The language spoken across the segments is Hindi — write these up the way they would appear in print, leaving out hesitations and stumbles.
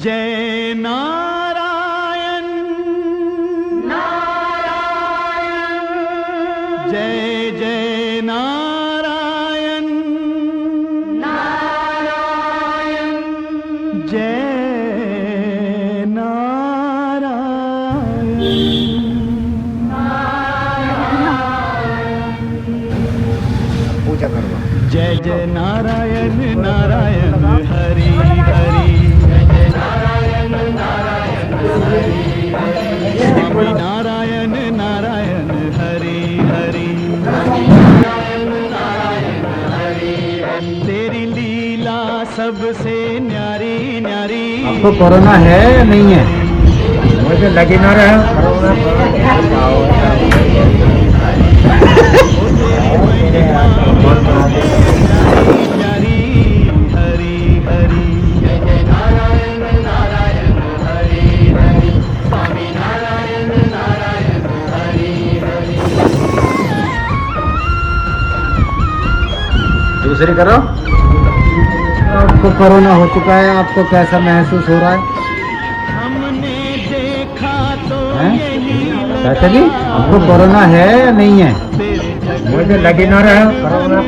जय नारायण नारायण, जय जय नारायण नारायण, जय नारायण नारायण। पूजा करवा। जय जय नारायण नारायण हरि हरि, स्वामी नारायण नारायण हरि हरि, तेरी लीला सबसे न्यारी न्यारी। आपको कोरोना है या नहीं है? मुझे लगी ना रहा कोरोना। प्यारी हरि हरि, जय जय नारायण नारायण हरि हरि, स्वामी नारायण नारायण हरि हरि। दूसरी करो। आपको कोरोना हो चुका है, आपको कैसा महसूस हो रहा है? हमने देखा तो यही कहते जी आपको कोरोना है या नहीं है? मुझे लगी ना रहा कोरोना।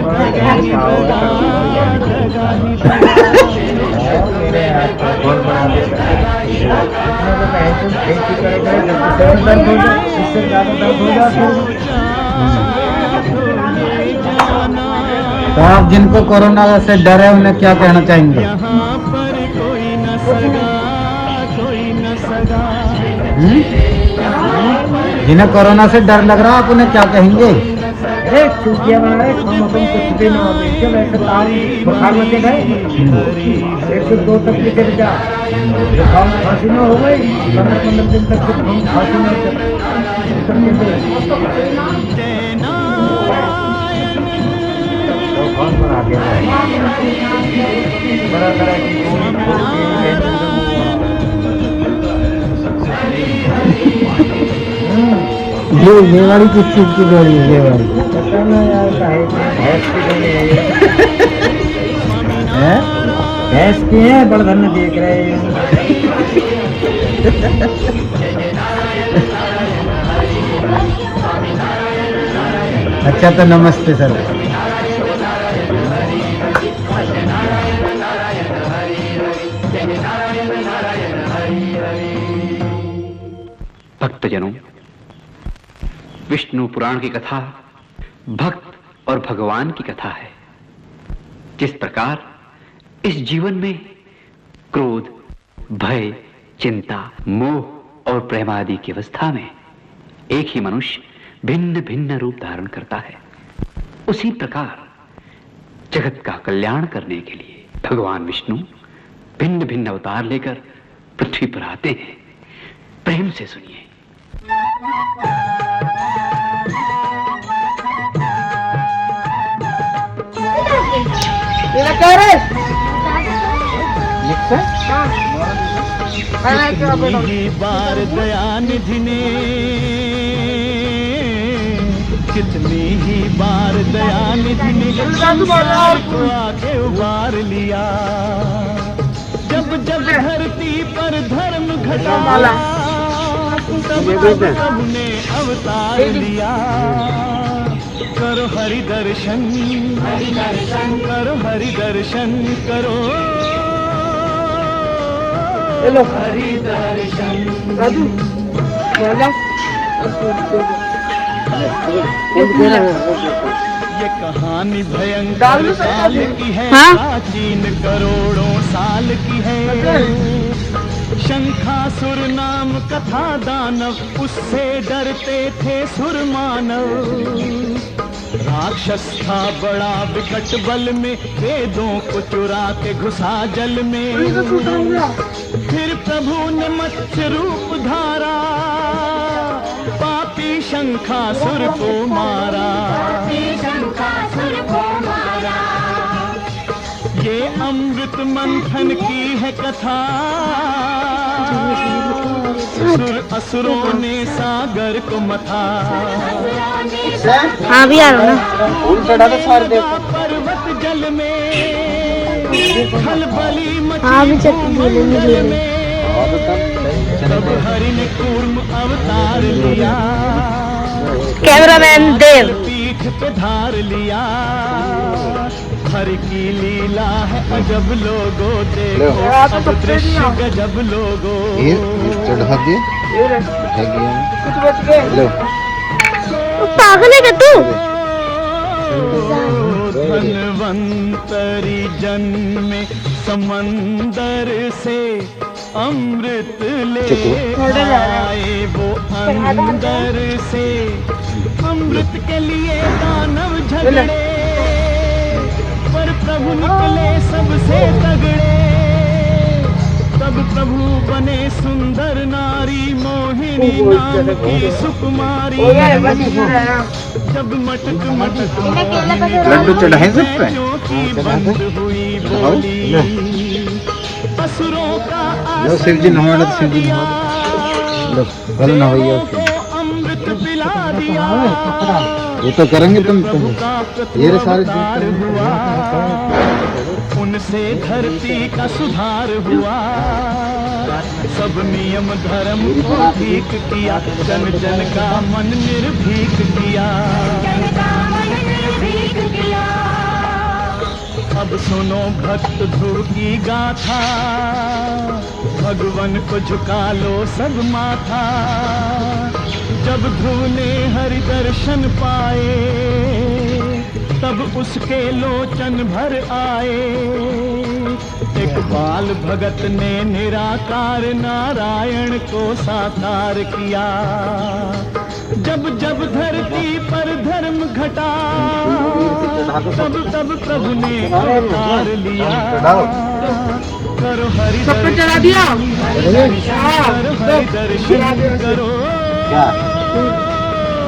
तो आप जिनको कोरोना से डर है उन्हें क्या कहना चाहेंगे? यहाँ पर कोई न सगा, कोई न सगा। जिन्हें कोरोना से डर लग रहा है आप उन्हें क्या कहेंगे? अरे चूतिया बना रहे कुछ दिन हो गए, जब ऐसे तारीख बुखार में गए 102 तक के चले जा, जुकाम खांसी में हो गई 15 दिन तक जुकाम खांसी में ये वाली किस चीज की गोली है? ये वाली भैंस की है, बड़धन देख रहे हैं। अच्छा तो नमस्ते सर। भक्तजनों, विष्णु पुराण की कथा भक्त और भगवान की कथा है। जिस प्रकार इस जीवन में क्रोध, भय, चिंता, मोह और प्रेम आदि की अवस्था में एक ही मनुष्य भिन्न भिन्न रूप धारण करता है, उसी प्रकार जगत का कल्याण करने के लिए भगवान विष्णु भिन्न भिन्न अवतार लेकर पृथ्वी पर आते हैं। प्रेम से सुनिए। कितनी ही बार दयानिधि ने, कितनी ही बार दयानिधि ने संसार को आगे उबार लिया। जब जब धरती पर धर्म घटा तब सबने अवतार लिया। करो हरि दर्शन, करो हरि दर्शन, करो हरि दर्शन। ये कहानी भयंकर साल की है, प्राचीन करोड़ों साल की है। शंखासुर नाम कथा दानव, उससे डरते थे सुर मानव। राक्षस था बड़ा विकट बल में, वेदों को चुरा के घुसा जल में। फिर प्रभु ने मत्स्य रूप धारा, पापी शंखासुर को मारा। ये अमृत मंथन की है कथा, सुर असुरों ने सागर को मथा। हाँ भी आ रहा ना। पर्वत जल में खलबली हाँ भी मची चल जल में। तब हरि ने कूर्म अवतार लिया, कैमरामैन देव पीठ पे धार लिया। हरि की लीला है अजब लोगो, देखो अब दृश्य गजब लोगो। चढ़ा दिए पागल है क्या तू? धनवंतरी जन्मे समंदर से अमृत ले आए वो अंदर से। अमृत के लिए दानव झगड़े, पर प्रभु निकले सबसे तगड़े। तब प्रभु बने सुंदर नारी, मोहिनी नाम की सुकुमारी। जब मटक मटक लड्डू चढ़ाए सब पे की बंद हुई बोली, असुरों का शिव जी नहाना, शिव जी कल नहाइए अमृत पिला दिया। ये तो करेंगे तुम ये सारे हुआ, उनसे धरती का सुधार हुआ। सब नियम धर्म को ठीक किया, जन जन का मन निर्भीक किया। अब सुनो भक्त ध्रुव की गाथा, भगवान को झुका लो सब माथा। जब ध्रुव ने हरि दर्शन पाए, तब उसके लोचन भर आए। एक बाल भगत ने निराकार नारायण को साकार किया। जब जब धरती पर धर्म घटा, तब तब प्रभु ने अवतार लिया। करो हरि दर्शन, करो हरि दर्शन करो। क्या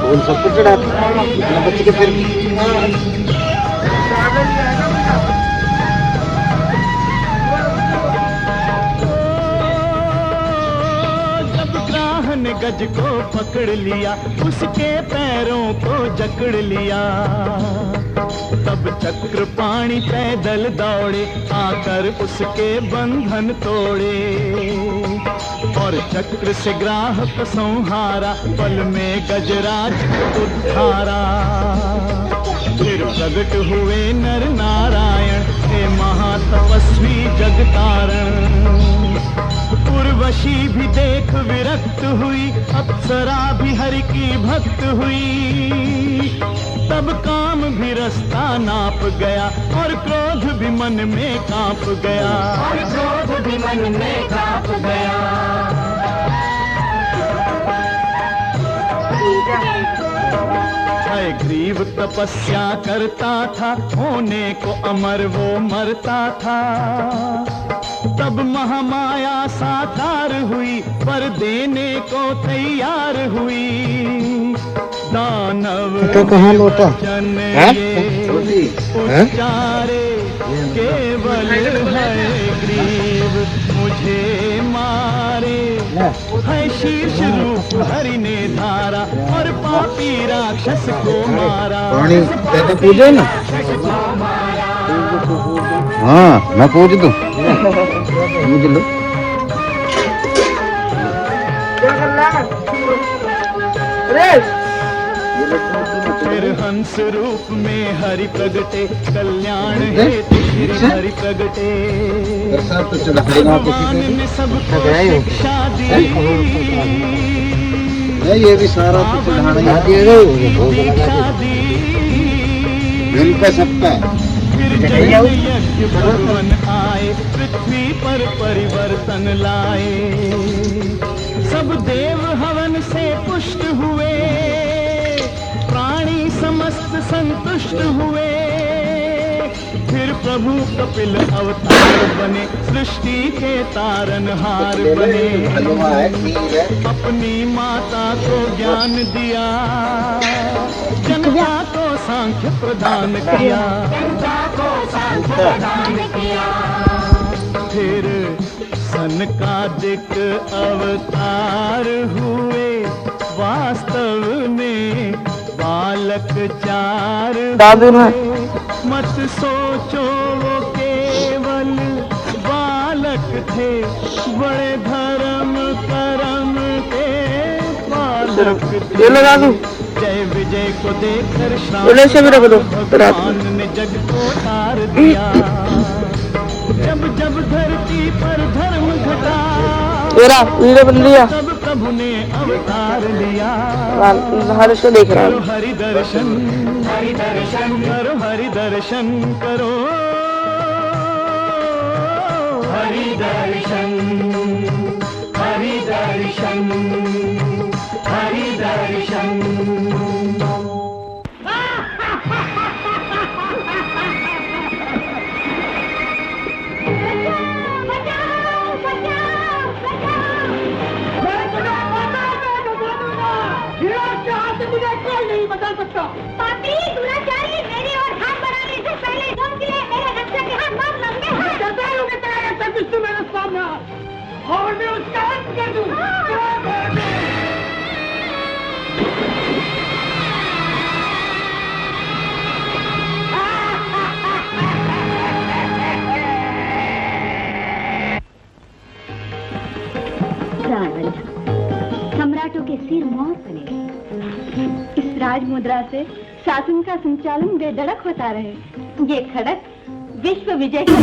फूल सब कुछ चढ़ाते बच्चे के फिर ने गज को पकड़ लिया, उसके पैरों को जकड़ लिया। तब चक्र पाणी पैदल दौड़े, आकर उसके बंधन तोड़े। और चक्र से ग्राहक संहारा, पल में गजराज उद्धारा। फिर प्रगट हुए नर नारायण, हे महातपस्वी जगतारण। उर्वशी भी देख विरक्त हुई, अप्सरा भी हरि की भक्त हुई। तब काम भी रास्ता नाप गया, और क्रोध भी मन में कांप गया। ग्रीव तपस्या करता था, होने को अमर वो मरता था। तब महामाया साकार हुई, पर देने को तैयार हुई। दानव तो कहाँ लौटा उच्चारे, केवल है ग्रीव मुझे मारे। है शीर्ष रूप हरि ने धारा, और पापी राक्षस को मारा। पानी कहते पूजे ना, हाँ मैं पूज दूं, पूज लो। फिर हंस रूप में हरि प्रगटे, कल्याण हेतु श्री हरि प्रगटे। भगवान ने सबको शिक्षा दी, ये भी सारा तो चढ़ाना दीक्षा दी। इनका सबका फिर यज्ञ भगवान आए, पृथ्वी पर परिवर्तन लाए। सब देव हवन से पुष्ट हुए, प्राणी समस्त संतुष्ट हुए। फिर प्रभु कपिल अवतार बने, सृष्टि के तारनहार बने। अपनी माता को ज्ञान दिया, जनता को सांख्य प्रदान किया। फिर सनकादिक अवतार हुए, वास्तव में बालक चार हुए। मत सोचो वो केवल बालक थे, बड़े धर्म ये लगा दूं, जय विजय को देखकर ये से भी रख दो रात भगवान में। ने जग को तार दिया। जब जब धरती पर धर्म घटा, ये रहा वीडियो बन लिया, तब प्रभु ने अवतार लिया। बाहर से देख रहा करो हूँ। हरि दर्शन, हरि दर्शन करो, हरि दर्शन करो, हरि दर्शन, हरि दर्शन, हरि दर्शन। नहीं बता सकता। पापी दुराचारी मेरी और हाथ बढ़ाने से पहले तुम मेरे रक्षा के हाथ मार लंबे हाथ करता हूँ कि तेरा रक्षा विष्णु मेरे सामने और मैं उसका अंत कर दूँ। सम्राटों के सिर मौत बने। इस राज मुद्रा से शासन का संचालन बेधड़क होता रहे। ये खड़क विश्व विजय का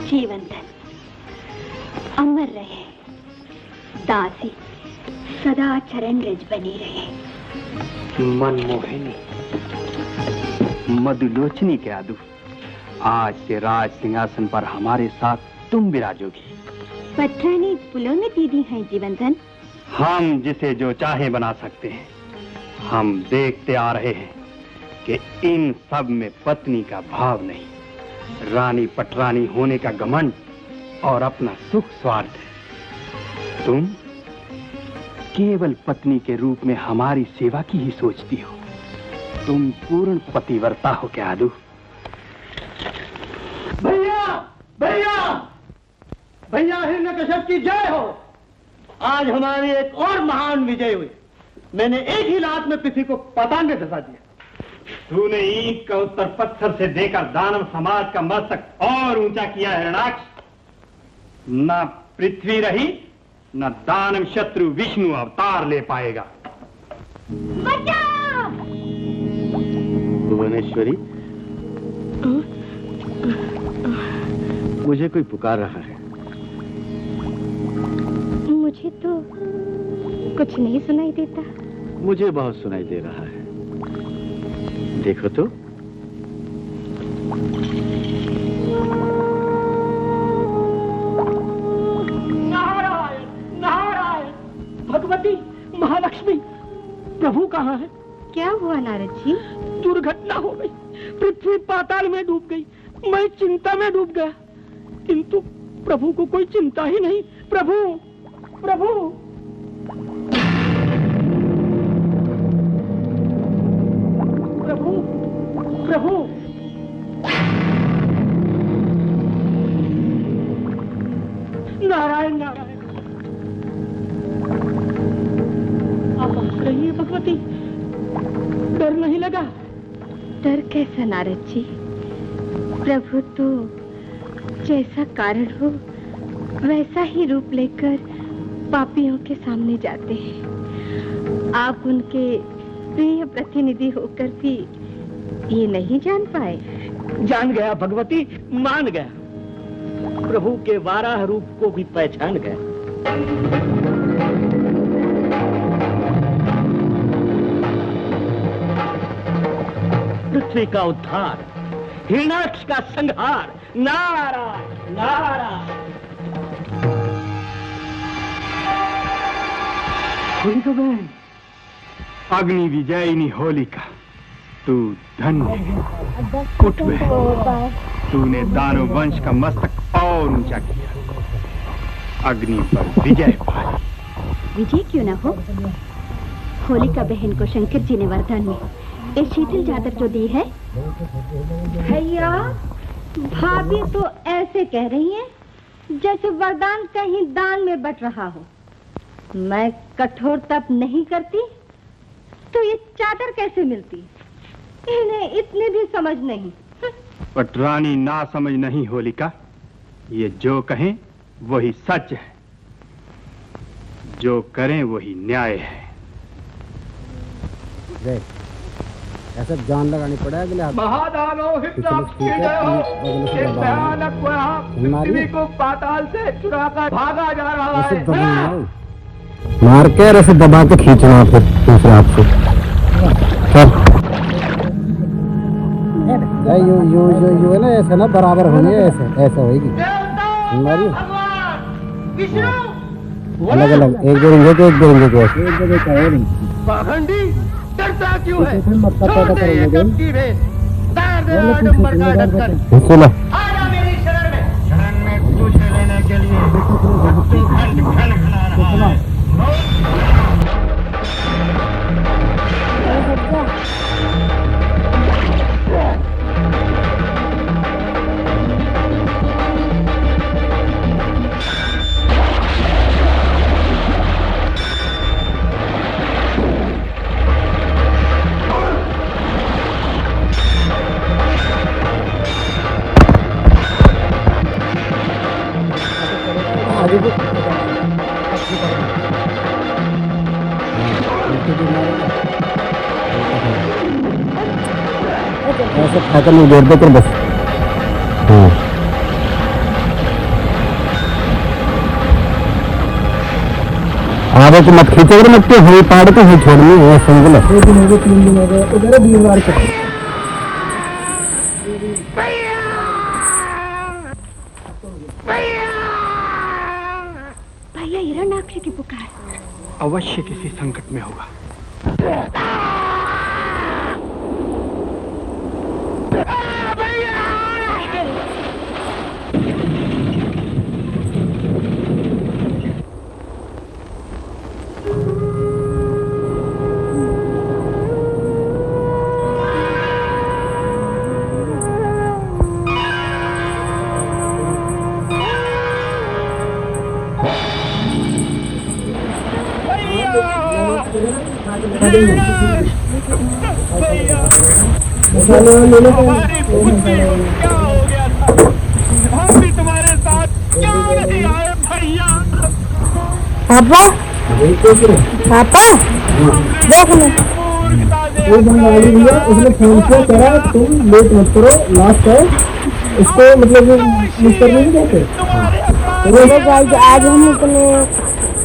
जीवन अमर रहे, दासी सदा चरण रज बनी रहे। मनमोहिनी, मधुलोचनी के आदू, आज से राज सिंहासन पर हमारे साथ तुम विराजोगी। पत्रानी पुलों में दीदी हैं जीवनधन। हम जिसे जो चाहे बना सकते हैं। हम देखते आ रहे हैं कि इन सब में पत्नी का भाव नहीं, रानी पटरानी होने का घमंड और अपना सुख स्वार्थ है। तुम केवल पत्नी के रूप में हमारी सेवा की ही सोचती हो। तुम पूर्ण पतिव्रता हो क्या आदू? भैया भैया भैया, हिरण्यकश्यप की जय हो। आज हमारी एक और महान विजय हुई। मैंने एक ही लात में पृथ्वी को पाताल में धसा दिया। तूने ईंट का उत्तर पत्थर से देकर दानव समाज का मस्तक और ऊंचा किया है हिरण्याक्ष। न पृथ्वी रही, न दानव शत्रु विष्णु अवतार ले पाएगा। भुवनेश्वरी, मुझे कोई पुकार रहा है। मुझे तो कुछ नहीं सुनाई देता। मुझे बहुत सुनाई दे रहा है। देखो तो। नारायण नारायण, भगवती महालक्ष्मी, प्रभु कहाँ है? क्या हुआ नारद जी? दुर्घटना हो गई, पृथ्वी पाताल में डूब गई। मैं चिंता में डूब गया, किंतु प्रभु को कोई चिंता ही नहीं। प्रभु प्रभु प्रभु प्रभु, नारायण नारायण, आप हंस रही है भगवती, डर नहीं लगा? डर कैसा नारद जी? प्रभु तो जैसा कारण हो वैसा ही रूप लेकर पापियों के सामने जाते हैं। आप उनके प्रिय प्रतिनिधि होकर भी ये नहीं जान पाए? जान गया भगवती, मान गया। प्रभु के वाराह रूप को भी पहचान गया। पृथ्वी का उद्धार, हिरण्याक्ष का संहार। नारायण नारायण। होलिका बहन, अग्नि विजयिनी होलिका, तू धन्य है। उठ बहन, तूने दानव वंश का मस्तक और ऊंचा किया, अग्नि पर विजय पाई। विजय क्यों न हो? होलिका बहन को शंकर जी ने वरदान में एक शीतल चादर जो दी है। भैया, भाभी तो ऐसे कह रही हैं जैसे वरदान कहीं दान में बट रहा हो। मैं कठोर तप नहीं करती तो ये चादर कैसे मिलती? इन्हें इतनी भी समझ नहीं। बट रानी ना समझ नहीं होलिका, ये जो कहें वही सच है, जो करें वही न्याय है। ऐसा जान लगानी पड़ेगा। महादानव भयानक पृथ्वी को पाताल से चुराकर भागा जा रहा है। मार के ऐसे दबा के खींचना फिर दूसरे हाथ से। यू है ना, ऐसा ना बराबर होनी है, ऐसा होगी हमारी। अलग अलग एक जोड़ेंगे तो एक जोड़ेंगे तो एक जगह का है। पाखंडी डरता क्यों है? मतलब पैदा करेंगे सुनो मेरी शरण में तुझे लेने के लिए खंड खंड खड़ा रहा है। ऐसे खाकर नहीं जोड़ देकर बस। आगे तो मत खींचो, अगर मत हुई पाड़ तो हुई छोड़नी है। सिंगल 2 दिन हो गए, 3 दिन हो गए, उधर 20 बार भैया हिरण्याक्ष की पुकार। अवश्य किसी संकट में होगा। हमारी बुद्धि को क्या हो गया था? हम भी तुम्हारे साथ क्यों नहीं आए भैया? पापा पापा देख लो, उसने फोन किया, कह रहा तुम लेट मत करो, लास्ट है इसको, मतलब मिस करने नहीं देते। आज हम अपने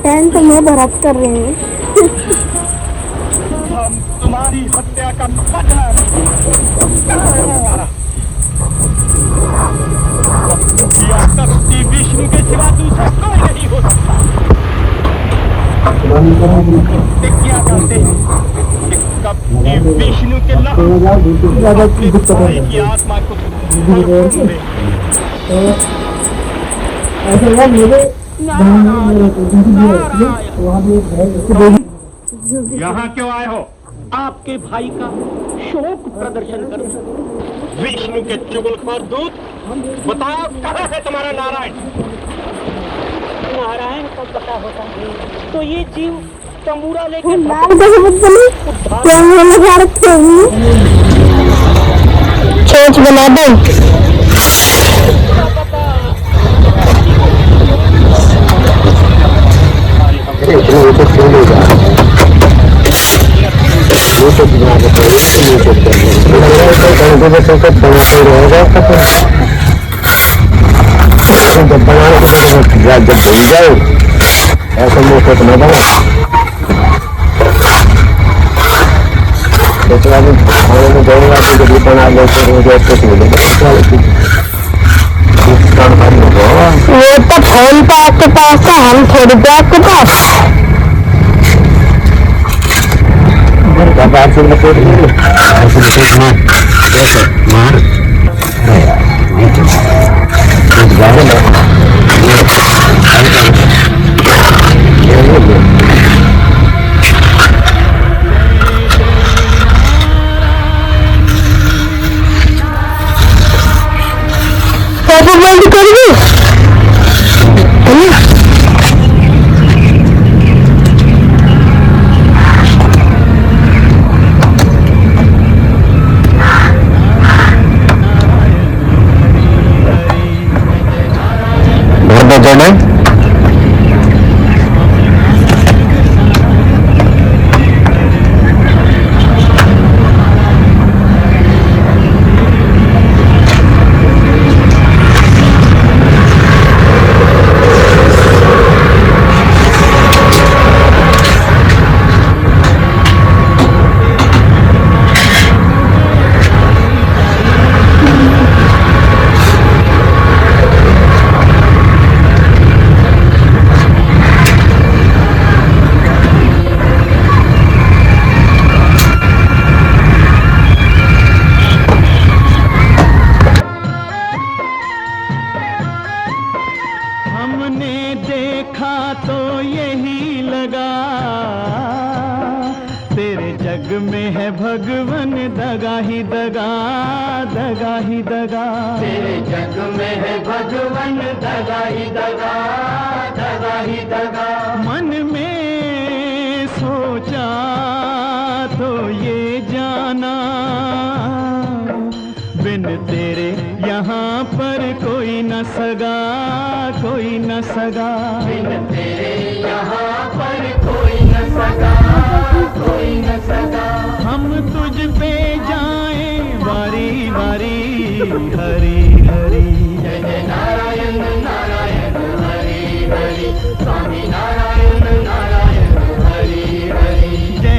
10th में भरत कर रहे हैं। हम तुम्हारी हत्या का बदला विष्णु के सिवा दूसरा कोई नहीं हो सकता। क्या कहते हैं कि विष्णु के की आत्मा को ऐसा मेरे यहाँ क्यों आए हो? आपके भाई का शोक प्रदर्शन कर। विष्णु के चुगलखोर दूत, बताओ कहाँ है तुम्हारा नारायण? नारायण को पता होता तो ये जीव तंबूरा लेकर सोच बना दो। जब बनाने जब भूल जाओ ऐसा मौके तो न बना। खाने में जाऊंगा तो जब बना लो तो मुझे कुछ मिलेगा। वो तो फोन पे आपके पास है, हम थोड़ी पे आपके पास। बाहर से लपेट जैसे मार बंद कर दो। बोले हमने देखा तो यही लगा तेरे जग में है भगवन दगा ही दगा, दगा ही दगा। तेरे जग में है भगवन दगा ही दगा, दगा ही दगा। मन में सोचा तो ये जाना बिन तेरे यहाँ पर कोई न सगा, कोई न सगा। बिन तेरे यहाँ पर कोई न सगा, कोई न सगा। हम तुझ पे जाएं वारी वारी हरी हरी। जय जय नारायण नारायण हरी हरी, स्वामी नारायण नारायण हरी हरी। जय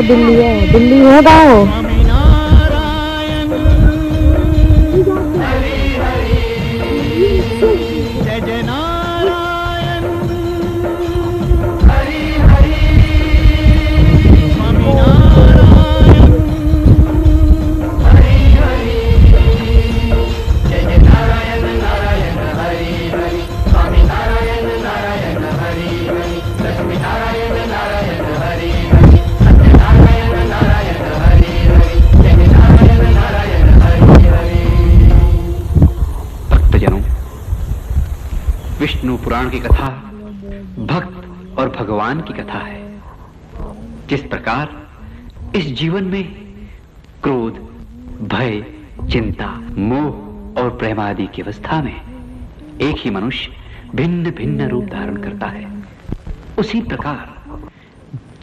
दिल्ली है, दिल्ली है गाँव। स्वामी नारायण हरी हरी। जय जय नारायण हरी हरी। स्वामी नारायण हरी हरी। जय जय नारायण नारायण हरी हरी। स्वामी नारायण नारायण हरी हरी। लक्ष्मी नारायण नारायण हरी हरी। सत्यनारायण नारायण हरी हरी। जय जय नारायण नारायण हरी हरी। भक्तजनों, विष्णु पुराण की कथा भक्त और भगवान की कथा है। जिस प्रकार इस जीवन में क्रोध, भय, चिंता, मोह और प्रेम आदि की अवस्था में एक ही मनुष्य भिन्न भिन्न रूप धारण करता है, उसी प्रकार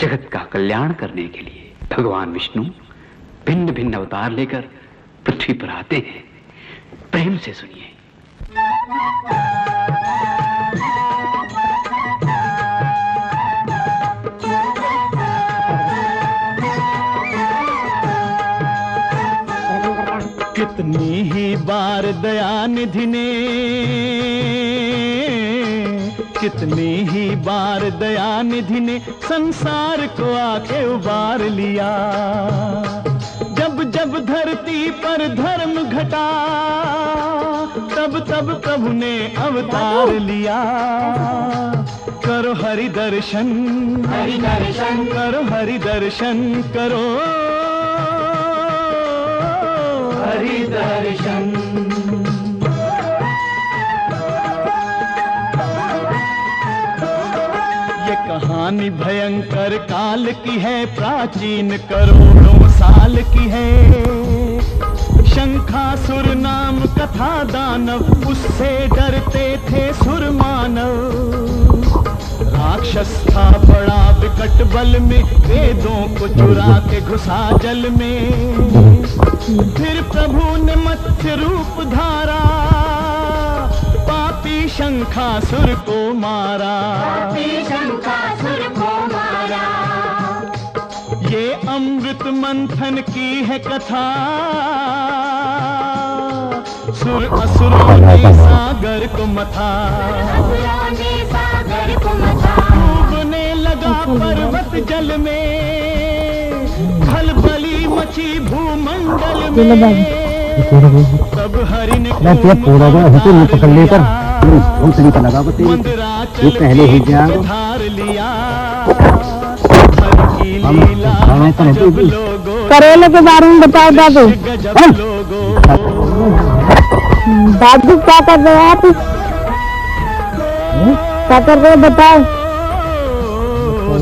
जगत का कल्याण करने के लिए भगवान विष्णु भिन्न भिन्न अवतार लेकर पृथ्वी पर आते हैं। प्रेम से सुनिए। कितनी ही बार दयानिधि ने, कितनी ही बार दयानिधि ने संसार को आके उबार लिया। जब जब धरती पर धर्म घटा तब तब प्रभु ने अवतार लिया। करो हरि दर्शन, हरि दर्शन करो, हरि दर्शन करो, हरि दर्शन। ये कहानी भयंकर काल की है, प्राचीन करोड़ों साल की है। शंखासुर नाम कथा दानव, उससे डरते थे सुर मानव। राक्षस था बड़ा विकट बल में, वेदों को चुरा के घुसा जल में। फिर प्रभु ने मत्स्य रूप धारा, पापी शंखासुर को मारा, पापी शंखासुर को मारा। ये अमृत मंथन की है कथा, सुर असुरों ने सागर को मथा, डूबने लगा पर्वत जल में, खलबली मची भूमंडल में। तब हरि ने ये पहले ही धार लिया। हरि की लीला गजब लोगों, करेले के बारे में बताओ दादू। गजब लोगों। दादू क्या कर रहे हो आप? क्या कर रहे हो बताओ।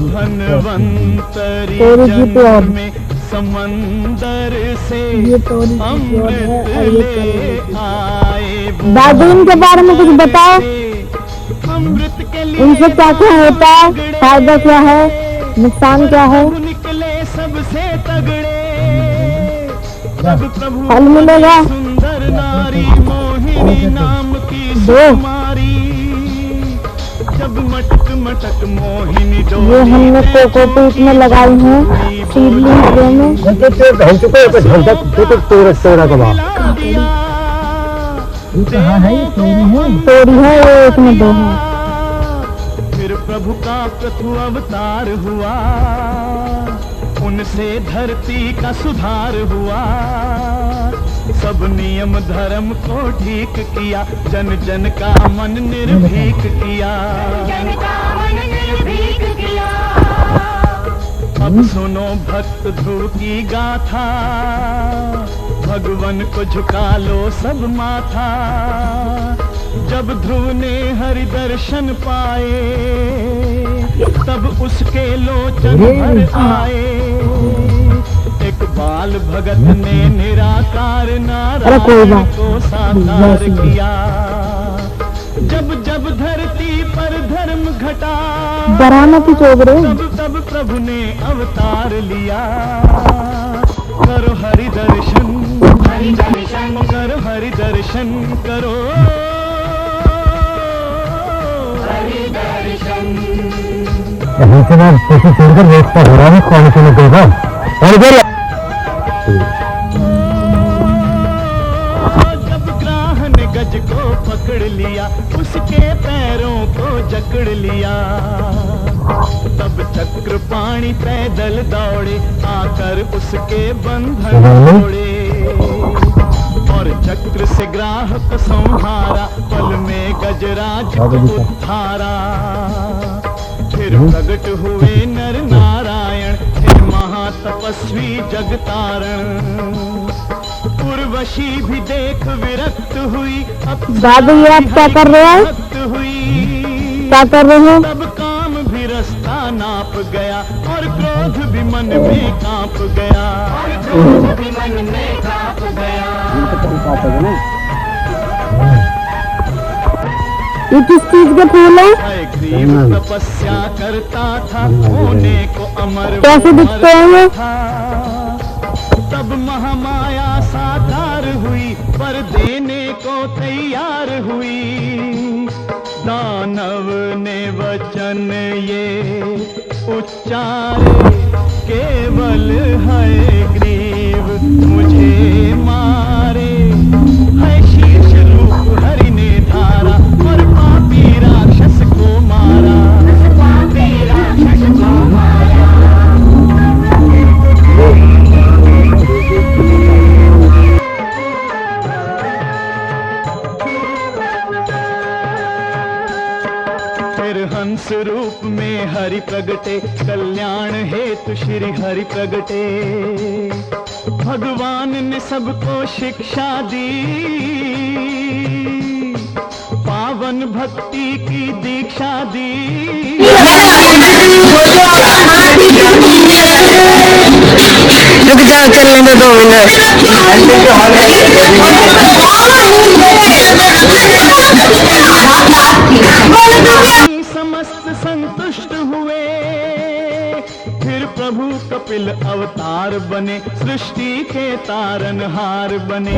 धनवंतरी तेरी जन्म जीत में समंदर से ये तो अमृत ले आए। दादी इनके बारे में कुछ बताओ, अमृत के लिए इनसे क्या क्या होता है, फायदा क्या है, नुकसान क्या है, निकले सबसे तगड़े। प्रभु फल मिलेगा सुंदर नारी मोहिनी नाम की दो। सुकुमारी, जब मटक मटक मोहिनी ये डोली हमने कोकोपीट में लगाई है, सीडलिंग ट्रे में। ढल चुके हैं, ढल तक तेरा कबाब कहाँ है? ये तोरी है, ये इसमें दो है। फिर प्रभु का प्रथु अवतार हुआ, उनसे धरती का सुधार हुआ। सब नियम धर्म को ठीक किया, जन जन का मन निर्भीक किया। अब सुनो भक्त ध्रुव की गाथा, भगवान को झुका लो सब माथा। जब ध्रुव ने हरि दर्शन पाए, तब उसके लोचन भर आए। एक बाल भगत ने निराकार नारायण को साकार किया। जब जब धरती पर धर्म घटा, बराना की चोगरे तब प्रभु ने अवतार लिया। करो हरि दर्शन, करो हरि दर्शन, करो हरि दर्शन। यहीं से मैं किसी छोड़कर देखता हो रहा हूँ कौन से लोगों का। और इधर जब ग्राह ने गज को पकड़ लिया, उसके पैरों को जकड़ लिया। तब चक्र पाणी पैदल दौड़े, आकर उसके बंधन तोड़े। और चक्र से ग्राह को संहारा, पल में गजराज को उद्धारा। फिर प्रगट हुए नर नारायण, फिर महातपस्वी जगतारण। उर्वशी भी देख विरक्त हुई, दादी ये आप क्या कर रहे हैं, क्या कर रहे हैं? तब काम भी रास्ता नाप गया, और क्रोध भी मन में कांप गया। ये किस चीज के फूल है? ग्रीव तपस्या करता था, होने को अमर कैसे दिखते हैं ये? तब महामाया साकार हुई, पर देने को तैयार हुई। दानव ने वचन ये उच्चारे, केवल है ग्रीव मुझे मारे। है शीर्ष रूप हरि ने धारा, और पापी राक्षस को मारा। फिर हंस रूप में हरि प्रगटे, कल्याण हेतु श्री हरि प्रगटे। भगवान ने सबको शिक्षा दी, पावन भक्ति की दीक्षा दी। रुक जा, चल लेंगे 2 मिनट। समस्त संतुष्ट हुए, फिर प्रभु कपिल अवतार बने, सृष्टि के तारनहार बने।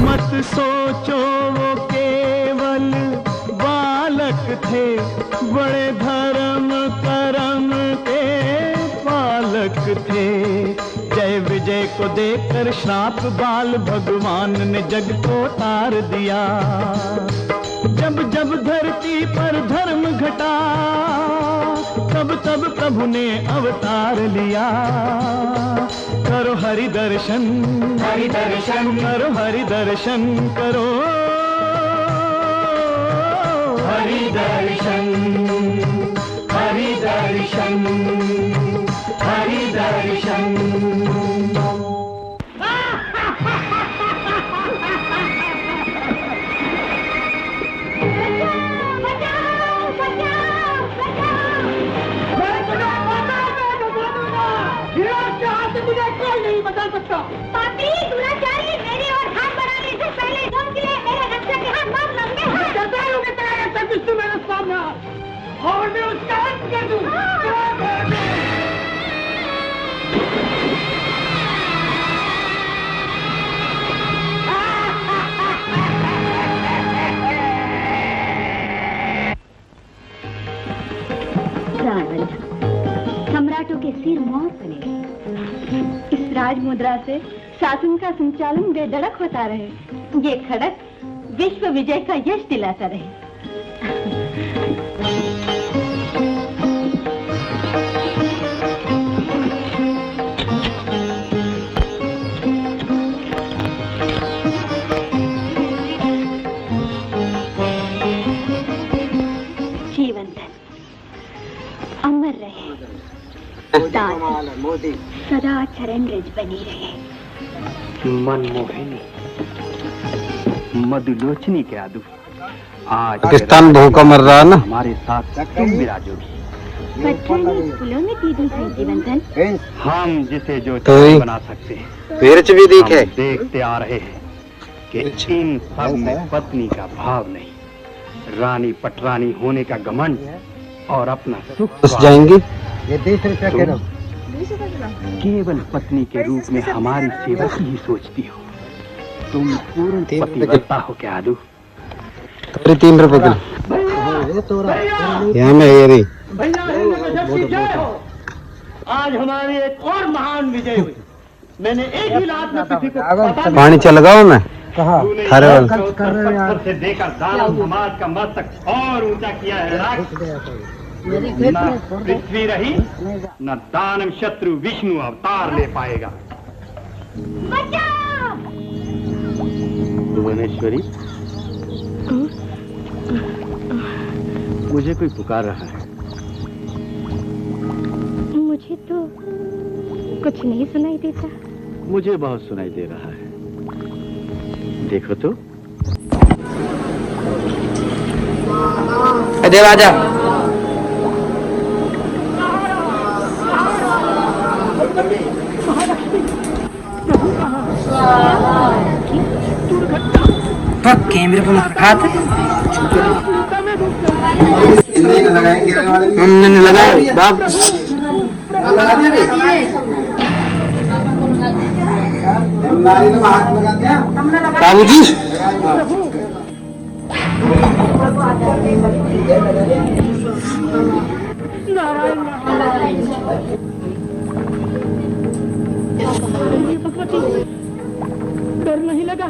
मत सोचो वो केवल बालक थे, बड़े धर्म करम के पालक थे। जय विजय को देखकर श्राप बाल भगवान ने जग को तार दिया। जब जब धरती पर धर्म घटा, तब तब प्रभु ने अवतार लिया। करो हरि दर्शन, हरि दर्शन करो, हरि दर्शन करो दर्शन, हरि दर्शन, हरि दर्शन। नहीं बता सकता। पापी, दुराचारी, मेरे और हाथ बढ़ाने से पहले तुम के लिए मेरे रक्षा के हाथ मार लंबे हैं। डरता हूँ कि तेरा रक्षा विष्णु मेरे सामने और मैं उसका अंत कर दूँ। सम्राटों के सिर मौत बने। इस राज मुद्रा से शासन का संचालन बेधड़क होता रहे। ये खड़क विश्व विजय का यश दिलाता रहे। जीवन धन अमर रहे, मोदी सदा चरण रज बनी रहे। मनमोहिनी, मधुलोचनी के आदू, आज पाकिस्तान भूख का मर रहा है ना। हमारे साथ तुम विराजोगी। पत्थर फूलों में दीदी है जीवन धन। हम जिसे जो तो ही बना सकते हैं, मिर्च भी दिखे। हम देखते आ रहे हैं कि इन सब में पत्नी का भाव नहीं, रानी पटरानी होने का घमंड और अपना सुख घुस जाएंगी। ये 20 रुपया के रहो। केवल पत्नी के रूप में हमारी सेवा की ही सोचती हो। तुम पूर्ण पतिव्रता हो क्या आदू? थोड़ी 3 रुपए की यहाँ में ये नहीं। आज हमारी एक और महान विजय हुई। मैंने एक ही रात में किसी को पानी चल गया मैं कहा थारे वाल कर रहे हो यार। से देकर दानव समाज का मस्तक और ऊंचा किया है राज। न पृथ्वी रही, न दानव शत्रु विष्णु अवतार ले पाएगा। भुवनेश्वरी, मुझे कोई पुकार रहा है। मुझे तो कुछ नहीं सुनाई देता। मुझे बहुत सुनाई दे रहा है। देखो तो। देव आजा। कैमरे पर हाथ हमने लगाया बाप बाबूजी डर नहीं लगा।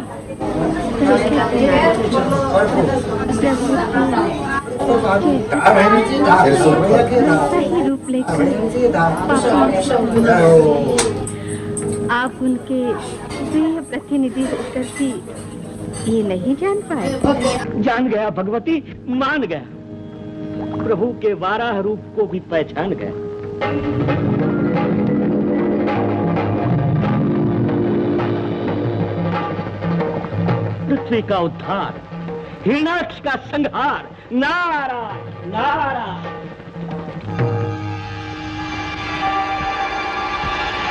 सही रूप लेकर आप उनके प्रिय प्रतिनिधि होकर भी ये नहीं जान पाए। जान गया भगवती, मान गया। प्रभु के वाराह रूप को भी पहचान गया। पृथ्वी का उद्धार, हिरण्याक्ष का संहार। नारायण नारायण।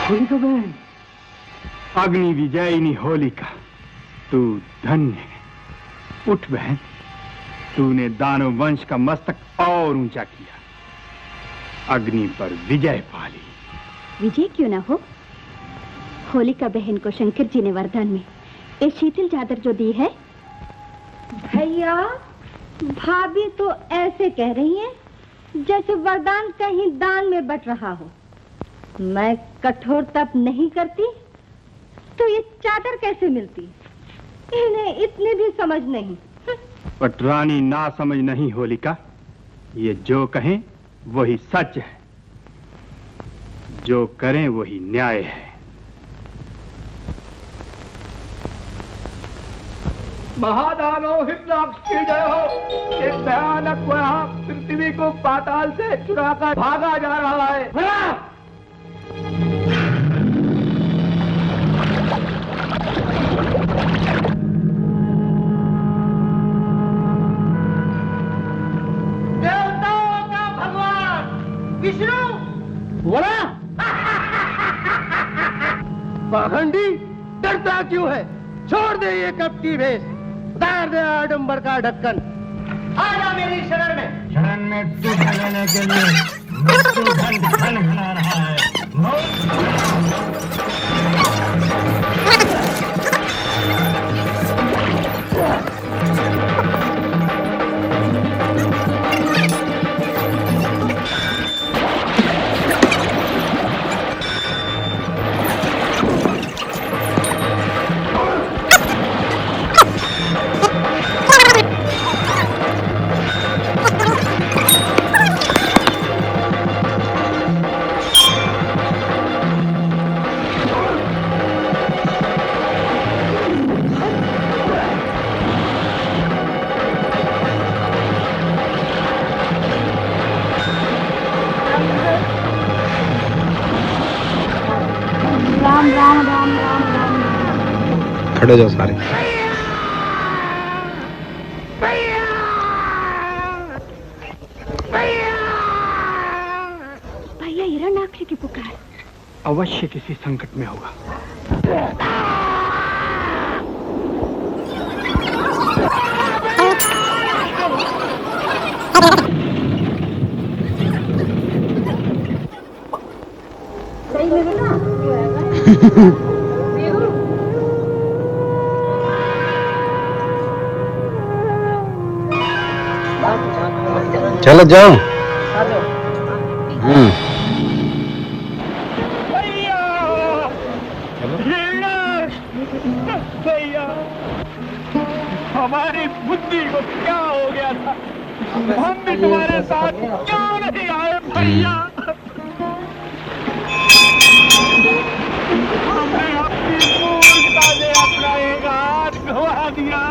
होलिका बहन, अग्नि विजयिनी होलिका, तू धन्य है। उठ बहन, तूने दानव वंश का मस्तक और ऊंचा किया, अग्नि पर विजय पा ली। विजय क्यों ना हो? होलिका बहन को शंकर जी ने वरदान में ये शीतल चादर जो दी है। भैया, भाभी तो ऐसे कह रही हैं जैसे वरदान कहीं दान में बट रहा हो। मैं कठोर तप नहीं करती तो ये चादर कैसे मिलती? इन्हें इतनी भी समझ नहीं। पटरानी ना समझ नहीं होलिका, ये जो कहें वही सच है, जो करें वही न्याय है। महादानो हिमनाक्ष की जय हो। एक भयानक वह पृथ्वी को पाताल से चुराकर भागा जा रहा है। देवताओं का भगवान विष्णु बोला। पाखंडी डरता क्यों है? छोड़ दे ये कपटी भेष, उतार दे आडंबर का ढक्कन, आजा मेरी शरण में। शरण में तू लेने के लिए मृत्यु घन घना रहा है। खड़े जाओ सारे। भैया हिरण्याक्ष की पुकार। अवश्य किसी संकट में होगा। सही लगे ना? चलो जाओ। भैया हमारी बुद्धि को क्या हो गया था? हम भी तुम्हारे साथ क्यों नहीं आए भैया? हमने अपनी मूर्खता से अपना एक हाथ गवा दिया।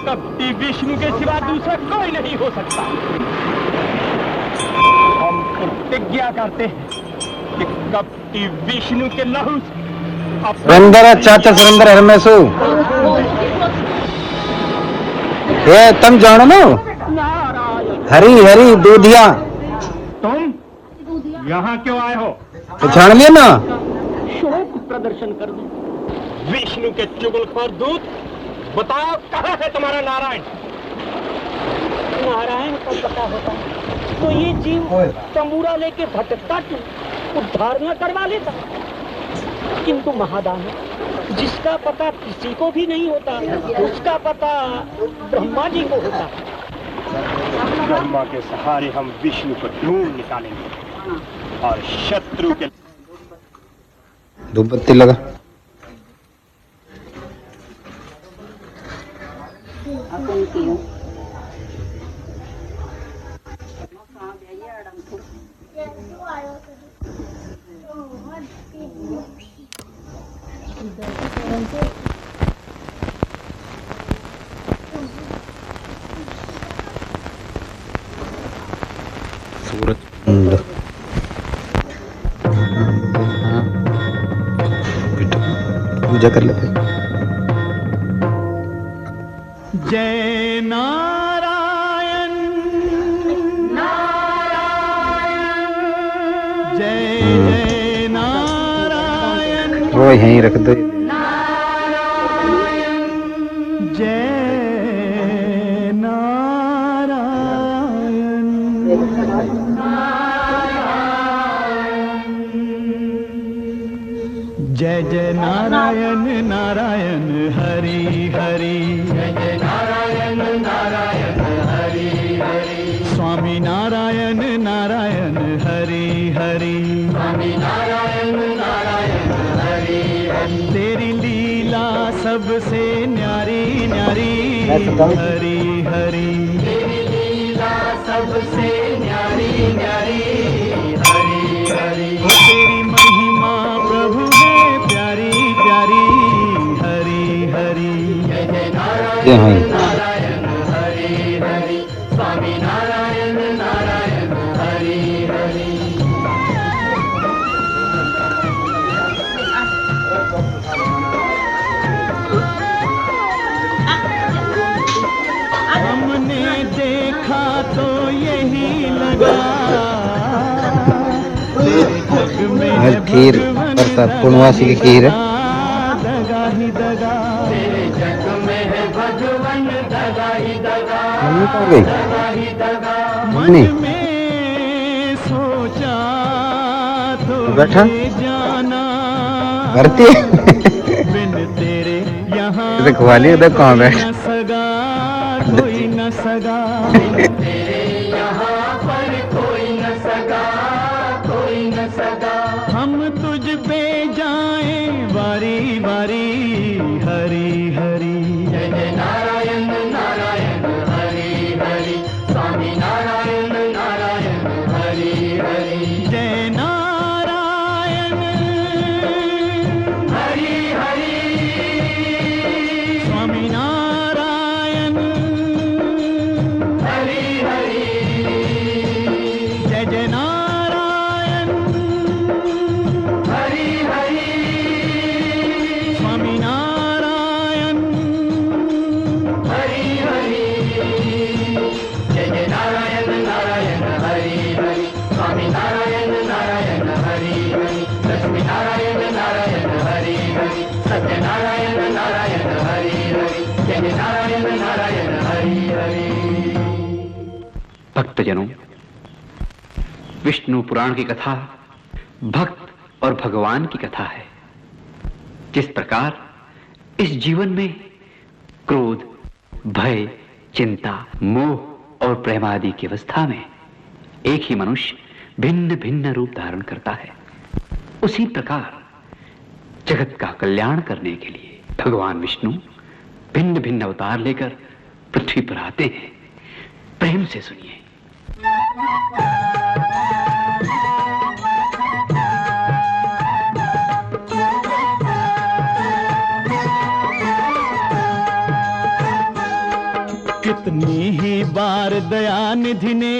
कपटी विष्णु के सिवा दूसरा कोई नहीं हो सकता। हम प्रतिज्ञा करते हैं कि कपटी विष्णु के लहू सुरेंद्र चाचा सुरेंद्र हरमेशु ये तुम जानो ना? हरी हरी दूधिया। तुम यहाँ क्यों आए हो? तो जान लिया ना? शोक प्रदर्शन कर दो। विष्णु के चुगलखोर दूत, बताओ कहाँ है तुम्हारा नारायण? नारायण को पता होता तो ये जीव तंबूरा लेके भटकता क्यों? उद्धार न करवा लेता। किंतु महादान जिसका पता किसी को भी नहीं होता, उसका पता ब्रह्मा जी को होता। ब्रह्मा के सहारे हम विष्णु को ढूंढ निकालेंगे और शत्रु के धूपबत्ती लगा। सूरज कुंड पूजा कर लेते। जय नारायण नारायण जय जय नारायण। वो यहीं रख दो। जय जय नारायण नारायण हरि हरि। जय जय नारायण नारायण हरि हरि। स्वामी नारायण नारायण हरि हरि। स्वामी नारायण नारायण हरि हरि। सबसे न्यारी न्यारी हरी हरी तेरी लीला सबसे न्यारी न्यारी हरी हरी तेरी महिमा प्रभु है प्यारी प्यारी हरी हरी जय जय नारायण नारायण हरी हरी स्वामी नारायण नारायण हरी हरी हमने देखा तो यही लगा जग में खीर प्रसाद पूर्णवासी की खीर है। दगा ही दगा तेरे जग में है भगवान दगा ही दगा दगा ही दगा मन में सोचा तो बैठा जाना करती बिन तेरे यहाँ खवाली उधर कहाँ बैठ सगा कोई न सगा तेरे यहाँ पर कोई न सगा कोई न सगा हम तुझ पे जाएं बारी बारी हरी हरी जय जय नारायण नारायण हरी हरी स्वामी नारायण नारायण हरी हरी जय नारायण हरी हरी स्वामी नारायण हरी हरी जय जय नारायण हरी हरी स्वामी नारायण हरी हरी जय जय नारायण नारायण हरी हरी स्वामी नारायण नारायण हरी हरी लक्ष्मी नारायण नारायण हरी हरी सत्य नारायण नारायण हरी हरी जय जय नारायण नारायण हरी हरी। भक्तजनों, विष्णु पुराण की कथा भक्त और भगवान की कथा है। जिस प्रकार इस जीवन में क्रोध, भय, चिंता, मोह और प्रेम आदि की अवस्था में एक ही मनुष्य भिन्न भिन्न रूप धारण करता है, उसी प्रकार जगत का कल्याण करने के लिए भगवान विष्णु भिन्न भिन्न अवतार लेकर पृथ्वी पर आते हैं। प्रेम से सुनिए। कितनी ही बार दयानिधि ने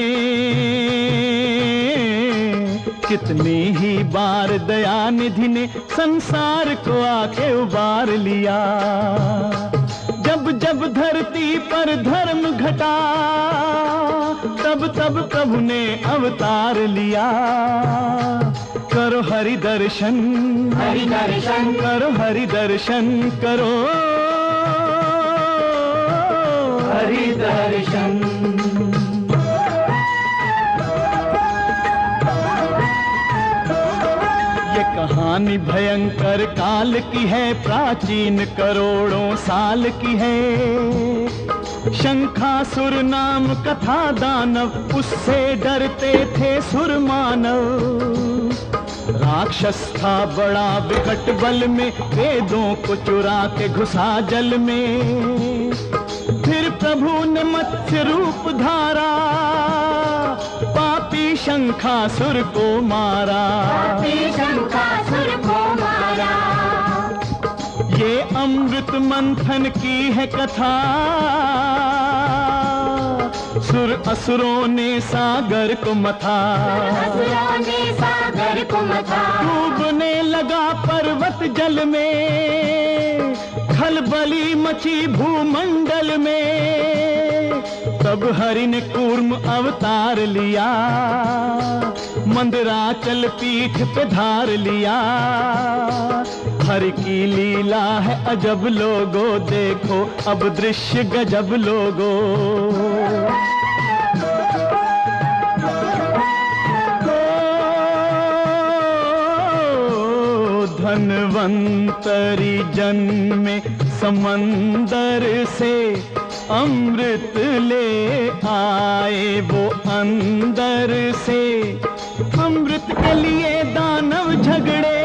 कितनी ही बार दयानिधि ने संसार को आके उबार लिया। जब जब धरती पर धर्म घटा तब तब प्रभु ने अवतार लिया। करो हरि दर्शन करो हरि दर्शन करो हरि दर्शन। ये कहानी भयंकर काल की है, प्राचीन करोड़ों साल की है। शंखासुर नाम कथा दानव, उससे डरते थे सुर मानव। राक्षस था बड़ा विकट बल में, वेदों को चुरा के घुसा जल में। फिर प्रभु ने मत्स्य रूप धारा, पापी शंखासुर को मारा। ये अमृत मंथन की है कथा, सुर असुरों ने सागर को मथा। डूबने लगा पर्वत जल में, खलबली मची भूमंडल में। तब हरि ने कूर्म अवतार लिया, मंदराचल पीठ पे धार लिया। हरि की लीला है अजब लोगो, देखो अब दृश्य गजब लोगो। धन्वंतरी जन्मे समंदर से, अमृत ले आए वो अंदर से। अमृत के लिए दानव झगड़े,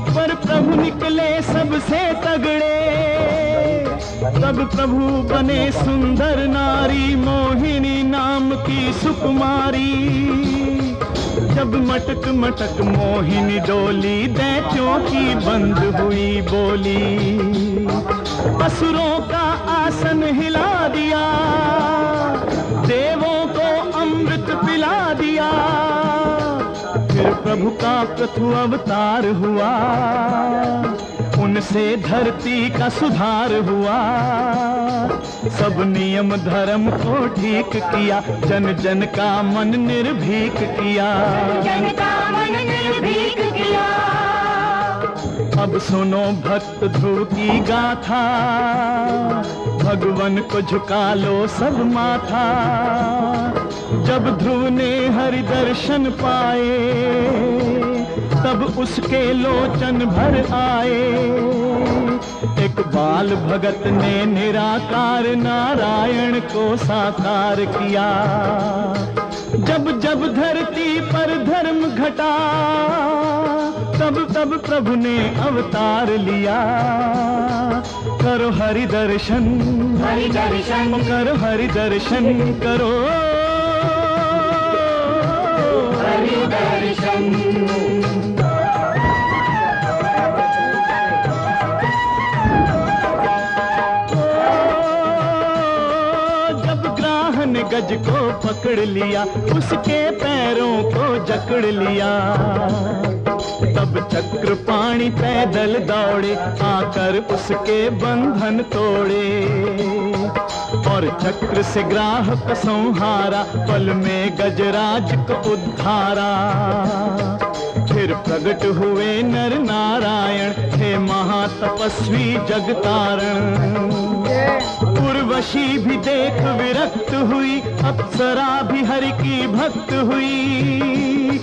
पर प्रभु निकले सबसे तगड़े, तब प्रभु बने सुंदर नारी, मोहिनी नाम की सुकुमारी। जब मटक मटक मोहिनी डोली, दैत्यों की बंद हुई बोली। असुरों का आसन हिला दिया, देवों को अमृत पिला दिया। फिर प्रभु का प्रथु अवतार हुआ, उनसे धरती का सुधार हुआ। सब नियम धर्म को ठीक किया, जन जन का मन निर्भीक किया। जन का मन निर्भीक किया। अब सुनो भक्त ध्रुव की गाथा, भगवन को झुका लो सब माथा। जब ध्रुव ने हरि दर्शन पाए, तब उसके लोचन भर आए। एक बाल भगत ने निराकार नारायण को साकार किया। जब जब धरती पर धर्म घटा, तब तब प्रभु ने अवतार लिया। करो हरि दर्शन, हरि दर्शन, करो हरि दर्शन, करो हरि दर्शन। गज को पकड़ लिया, उसके पैरों को जकड़ लिया। तब चक्रपाणि पैदल दौड़े, आकर उसके बंधन तोड़े। और चक्र से ग्राह को संहारा, पल में गजराज को उद्धारा। फिर प्रकट हुए नर नारायण, हे महातपस्वी जगतारण। उर्वशी भी देख विरक्त हुई, अप्सरा भी हरि की भक्त हुई।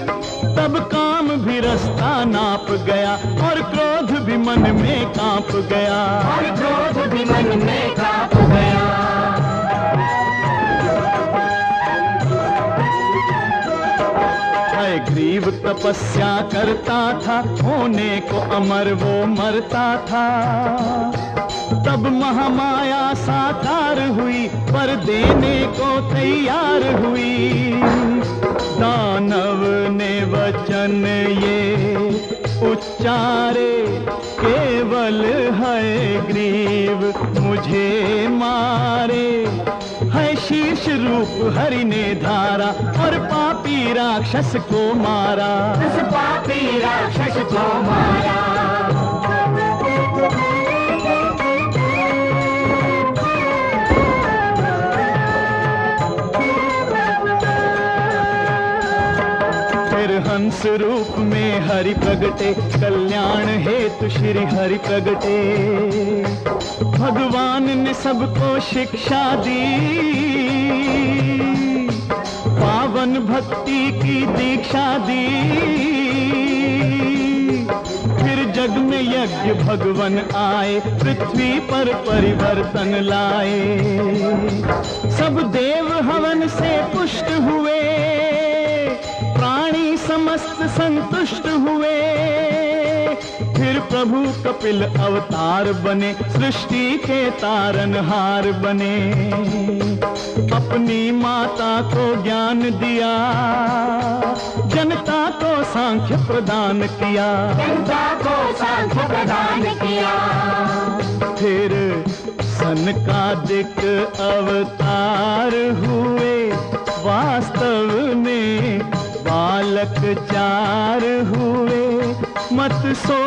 तब काम भी रास्ता नाप गया, और क्रोध भी मन में कांप गया। और क्रोध भी मन में कांप गया। ग्रीव तपस्या करता था, होने को अमर वो मरता था। तब महामाया साकार हुई, पर देने को तैयार हुई। दानव ने वचन ये उच्चारे, केवल है ग्रीव मुझे मारे। है शीर्ष रूप हरि ने धारा, और पापी राक्षस को मारा। पापी राक्षस को मारा। हंस रूप में हरि प्रगटे, कल्याण हेतु श्री हरि प्रगटे। भगवान ने सबको शिक्षा दी, पावन भक्ति की दीक्षा दी। फिर जग में यज्ञ भगवन आए, पृथ्वी पर परिवर्तन लाए। सब देव हवन से पुष्ट हुए, प्राणी समस्त संतुष्ट हुए। फिर प्रभु कपिल अवतार बने, सृष्टि के तारनहार बने। अपनी माता को ज्ञान दिया, जनता को सांख्य प्रदान किया। जनता को सांख्य प्रदान किया। फिर सनकादिक अवतार हुए, वास्तव में बालक चार हुए। मत सो